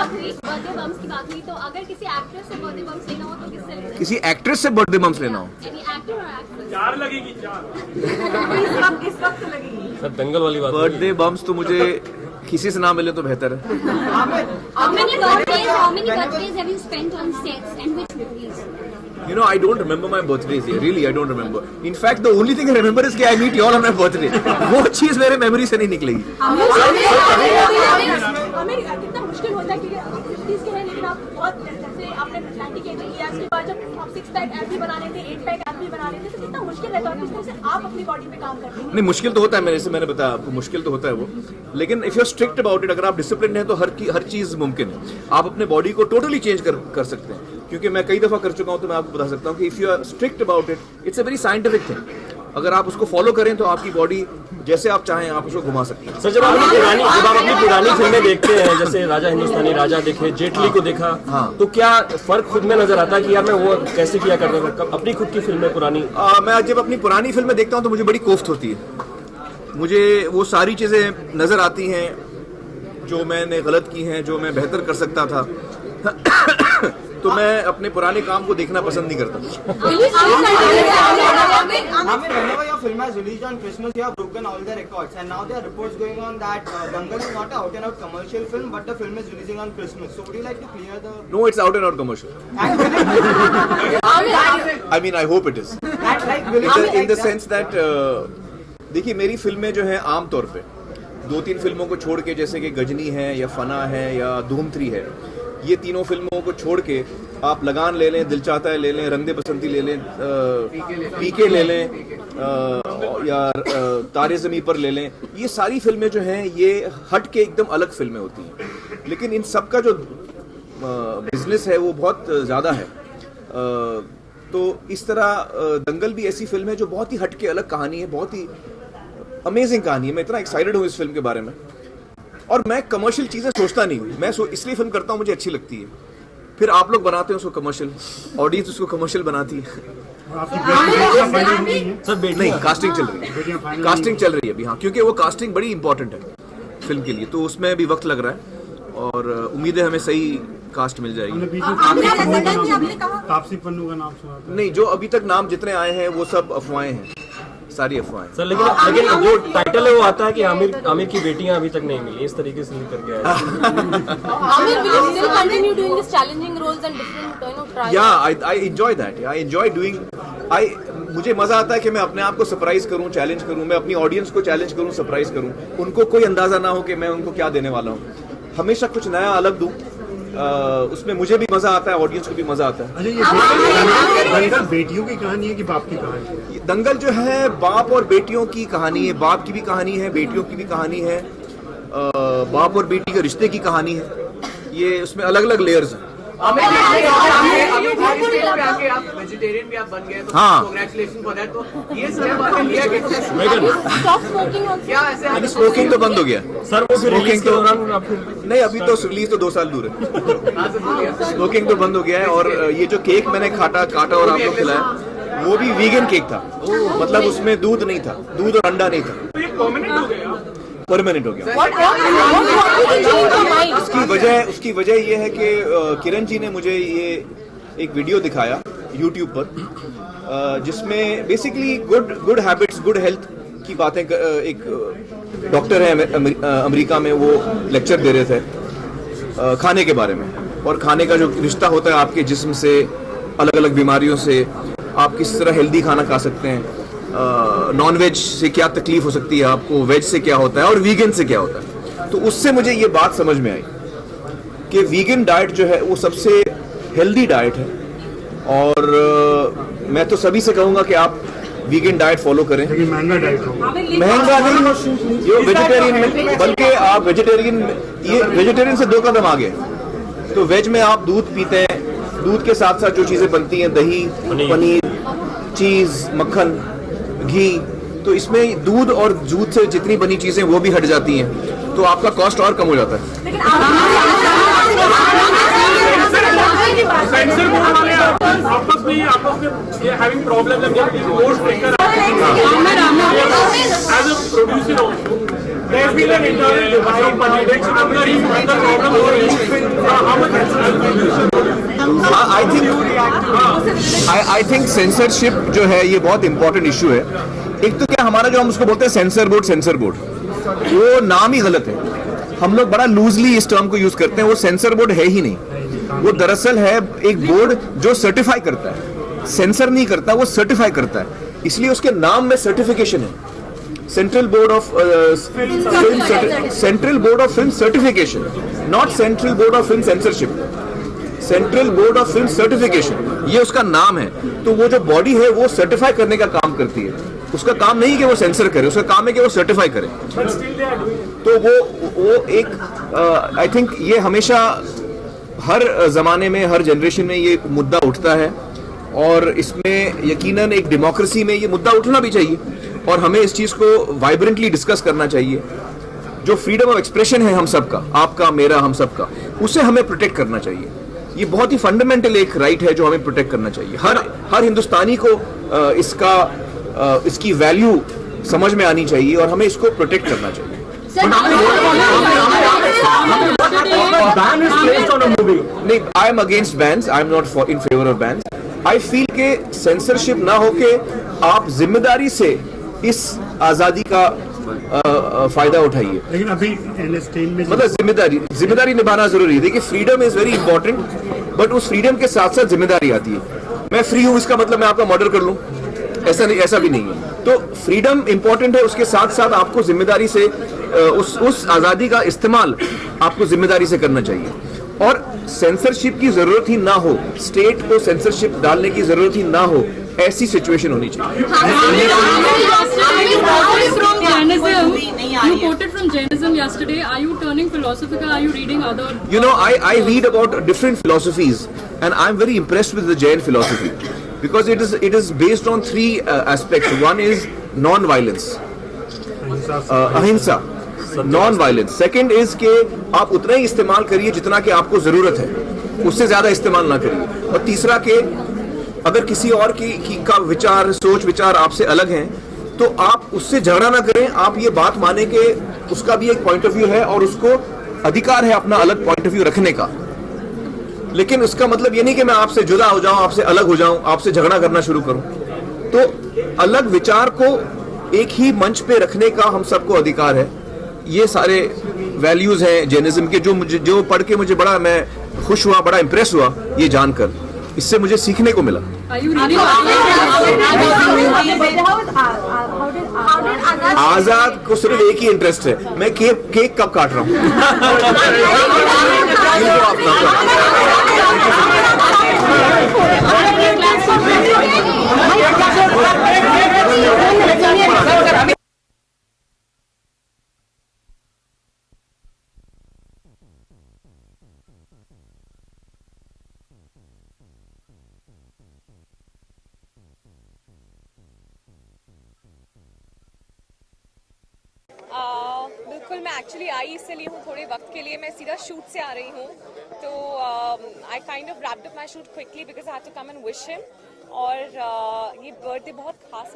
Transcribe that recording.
बात हुई, birthday bumps की बात हुई, तो अगर किसी एक्ट्रेस से बर्थडे बम्स लेना हो तो किससे लेना? किसी एक्ट्रेस से बर्थडे बम्स लेना हो? एनी एक्टर और एक्ट्रेस? 4 लगेगी 4 इस वक्त लगेगी। सर दंगल वाली बात बर्थडे बम्स तो मुझे किसी से ना मिले तो बेहतर है। How many birthdays have you spent on sets and which movies? You know, I don't remember my birthdays here. Really, I don't remember. In fact, the only thing I remember is कि I meet you all on my birthday. वो चीज मेरे memory से नहीं निकलेगी। हमें कितना मुश्किल होता है क्योंकि आप 50 के हैं लेकिन आप बहुत जैसे आपने 90 के किया उसके बाद जब आप 6 पैक एप भी बना लेते हैं 8 पैक एप भी बना लेते हैं तो कितना मुश्किल रहता है किस तरह से आप अपनी बॉडी पे काम करते हैं? नहीं, मुश्किल तो होता है, मेरे से मैंने बताया आपको, मुश्किल तो होता है वो, लेकिन if you are strict about it, अगर आप डिसिप्लिन हैं तो हर चीज मुमकिन है। आप अपने बॉडी को टोटली चेंज कर सकते हैं, क्योंकि मैं कई दफा कर चुका हूं, तो मैं आपको बता सकता हूं कि if you are strict about it, it's a very scientific thing. अगर आप उसको फॉलो करें तो आपकी बॉडी जैसे आप चाहें आप उसको घुमा सकते हैं। सर जब आप अपनी पुरानी फिल्में देखते हैं, जैसे राजा हिंदुस्तानी राजा देखे, जेटली को देखा, तो क्या फर्क खुद में नजर आता है कि यार मैं वो कैसे किया करता था अपनी खुद की फिल्में पुरानी? मैं जब अपनी पुरानी फिल्में देखता हूं तो मुझे बड़ी कोफ्त होती है। मुझे वो सारी चीजें नजर आती हैं जो मैंने गलत की हैं, जो मैं बेहतर कर सकता था। तो मैं अपने पुराने काम को देखना पसंद नहीं करता। Whenever your film has released on Christmas, you have broken all the records, and now there are reports going on that Dangal is not an out-and-out commercial film, but the film is releasing on Christmas. So would you like to clear the? No, it's out and out commercial. I mean, I hope it is. In the sense that देखिए, मेरी फिल्में जो हैं आम तौर पे 2-3 फिल्मों को छोड़ के, जैसे कि गजनी है या फना है या धूम 3 है, ये तीनों फिल्मों को छोड़ के आप लगान ले लें, दिल चाहता है ले लें, रंग दे बसंती ले लें, पीके ले लें, या तारे ज़मीं पर ले लें, ये सारी फिल्में जो हैं ये हट के एकदम अलग फिल्में होती हैं। लेकिन इन सब का जो बिजनेस है वो बहुत ज़्यादा है। तो इस तरह दंगल भी ऐसी फिल्म है जो बहुत ही हट के अलग कहानी है, बहुत ही अमेजिंग कहानी है। मैं इतना एक्साइटेड हूँ इस फिल्म के बारे में, और मैं कमर्शियल चीज़ें सोचता नहीं हूँ। मैं इसलिए फिल्म करता हूँ, मुझे अच्छी लगती है। फिर आप लोग बनाते हैं उसको कमर्शियल, ऑडियंस उसको कमर्शियल बनाती है। सर नहीं, कास्टिंग चल रही है, कास्टिंग चल रही है अभी। हाँ, क्योंकि वो कास्टिंग बड़ी इंपॉर्टेंट है फिल्म के लिए, तो उसमें भी वक्त लग रहा है और उम्मीद है हमें सही कास्ट मिल जाएगी। तापसी पन्नू का नाम सुना था? नहीं, जो अभी तक नाम जितने आए हैं वो सब अफवाहें हैं, सारी अफवाहें। सर लेकिन जो टाइटल है वो आता है कि आमिर की बेटियां अभी तक नहीं मिली, इस तरीके से लेकर के Amir, will you still continue doing these challenging roles and different tries? Yeah, I enjoy that. I enjoy doing. मुझे मजा आता है कि मैं अपने आप को सरप्राइज करूं, चैलेंज करूं, मैं अपनी ऑडियंस को चैलेंज करूं, सरप्राइज करूं, उनको कोई अंदाजा ना हो कि मैं उनको क्या देने वाला हूं। हमेशा कुछ नया अलग दूं, उसमें मुझे भी मजा आता है, ऑडियंस को भी मजा आता है। अच्छा, ये दंगल बेटियों की कहानी है कि बाप की कहानी? दंगल जो है बाप और बेटियों की कहानी है, बाप की भी कहानी है, बेटियों की भी कहानी है, बाप और बेटी के रिश्ते की कहानी है। ये उसमें अलग अलग लेयर्स हैं। वेजिटेरियन भी आप बन गए, तो हाँ, कांग्रेचुलेशन फॉर दैट। तो ये सब लिया कैसे? Stop smoking also. क्या ऐसे स्मोकिंग तो बंद हो गया सर वो फिर रिलीज के दौरान नहीं, अभी तो रिलीज तो 2 साल दूर है। स्मोकिंग तो बंद हो गया है। और ये जो केक मैंने काटा और आपको खिलाया, वो भी वीगन केक था। मतलब उसमें दूध नहीं था, दूध और अंडा नहीं था, परमानेंट हो गया। उसकी वजह ये है कि किरण जी ने मुझे ये एक वीडियो दिखाया YouTube पर, जिसमें basically good habits, good health की बातें, एक डॉक्टर है अमेरिका में, वो लेक्चर दे रहे थे खाने के बारे में, और खाने का जो रिश्ता होता है आपके जिस्म से, अलग अलग बीमारियों से, आप किस तरह हेल्दी खाना खा सकते हैं, नॉन वेज से क्या तकलीफ हो सकती है आपको, वेज से क्या होता है और वीगन से क्या होता है। तो उससे मुझे ये बात समझ में आई कि वीगन डाइट जो है वो सबसे हेल्दी डाइट है, और मैं तो सभी से कहूँगा कि आप वीगन डाइट फॉलो करें। महंगा डाइट हो, महंगा नहीं, ये वेजिटेरियन में, बल्कि आप वेजिटेरियन से 2 कदम आगे। तो वेज में आप दूध पीते हैं, दूध के साथ साथ जो चीज़ें बनती हैं, दही, पनीर, चीज़, मक्खन, घी, तो इसमें दूध और दूध से जितनी बनी चीजें वो भी हट जाती हैं, तो आपका कॉस्ट और कम हो जाता है। आपस में ये हैविंग प्रॉब्लम है, as a producer There's been an internal divide, politics, and the reason the problem over each film. How much I think censorship जो है ये बहुत इंपॉर्टेंट इशू है। एक तो क्या हमारा जो हम उसको बोलते हैं सेंसर बोर्ड वो नाम ही गलत है। हम लोग बड़ा लूजली इस टर्म को यूज करते हैं। वो सेंसर बोर्ड है ही नहीं, वो दरअसल है एक बोर्ड जो सर्टिफाई करता है, सेंसर नहीं करता, वो सर्टिफाई करता है। इसलिए उसके नाम में सर्टिफिकेशन है, central board of film certification, not central board of film censorship, central board of film certification, ये उसका नाम है। तो वो जो बॉडी है वो सर्टिफाई करने का काम करती है। उसका काम नहीं कि वो सेंसर करे, उसका काम है कि वो सर्टिफाई करे। तो वो एक आई थिंक ये हमेशा हर जमाने में, हर जनरेशन में ये मुद्दा उठता है और इसमें यकीनन एक डेमोक्रेसी में ये मुद्दा उठना भी चाहिए और हमें इस चीज को वाइब्रेंटली डिस्कस करना चाहिए। जो फ्रीडम ऑफ एक्सप्रेशन है हम सबका, आपका मेरा हम सबका, उसे हमें प्रोटेक्ट करना चाहिए। ये बहुत ही फंडामेंटल एक राइट है जो हमें प्रोटेक्ट करना चाहिए। हर हिंदुस्तानी को इसकी वैल्यू समझ में आनी चाहिए और हमें इसको प्रोटेक्ट करना चाहिए। नहीं, I am against bans, I am not in favour of bans. I feel के सेंसरशिप ना होके आप जिम्मेदारी से इस आजादी का फायदा उठाइए। लेकिन अभी एनएसटीन में मतलब जिम्मेदारी निभाना जरूरी है। देखिए, freedom is very important, but उस फ्रीडम के साथ साथ जिम्मेदारी आती है। मैं फ्री हूं इसका मतलब मैं आपका मर्डर कर लूं, ऐसा भी नहीं है। तो फ्रीडम इंपॉर्टेंट है, उसके साथ साथ आपको जिम्मेदारी से उस आजादी का इस्तेमाल आपको जिम्मेदारी से करना चाहिए। और सेंसरशिप की जरूरत ही ना हो, स्टेट को सेंसरशिप डालने की जरूरत ही ना हो, ऐसी सिचुएशन होनी चाहिए। You quoted from Jainism yesterday. Are you turning philosophical? Are you reading other? You know, I read about different philosophies, and I'm very impressed with the Jain philosophy because it is based on three aspects. One is non-violence, ahimsa, non-violence. Second is कि आप उतना ही इस्तेमाल करिए जितना कि आपको जरूरत है, उससे ज्यादा इस्तेमाल ना करिए। और तीसरा कि अगर किसी और का विचार, सोच विचार आपसे अलग हैं तो आप उससे झगड़ा ना करें। आप ये बात माने कि उसका भी एक पॉइंट ऑफ व्यू है और उसको अधिकार है अपना अलग पॉइंट ऑफ व्यू रखने का। लेकिन उसका मतलब ये नहीं कि मैं आपसे जुदा हो जाऊं, आपसे अलग हो जाऊं, आपसे झगड़ा करना शुरू करूं। तो अलग विचार को एक ही मंच पे रखने का हम सबको अधिकार है। ये सारे वैल्यूज हैं जैनिज्म के, जो पढ़ के मुझे बड़ा, मैं खुश हुआ, बड़ा इंप्रेस हुआ ये जानकर। इससे मुझे सीखने को मिला। आजाद को सिर्फ एक ही इंटरेस्ट है, मैं केक कब काट रहा हूँ। बिल्कुल, मैं एक्चुअली आई इसलिए हूँ थोड़े वक्त के लिए। मैं सीधा शूट से आ रही हूँ, तो I kind of wrapped up my shoot quickly because I had to come and wish him. और ये बर्थडे बहुत खास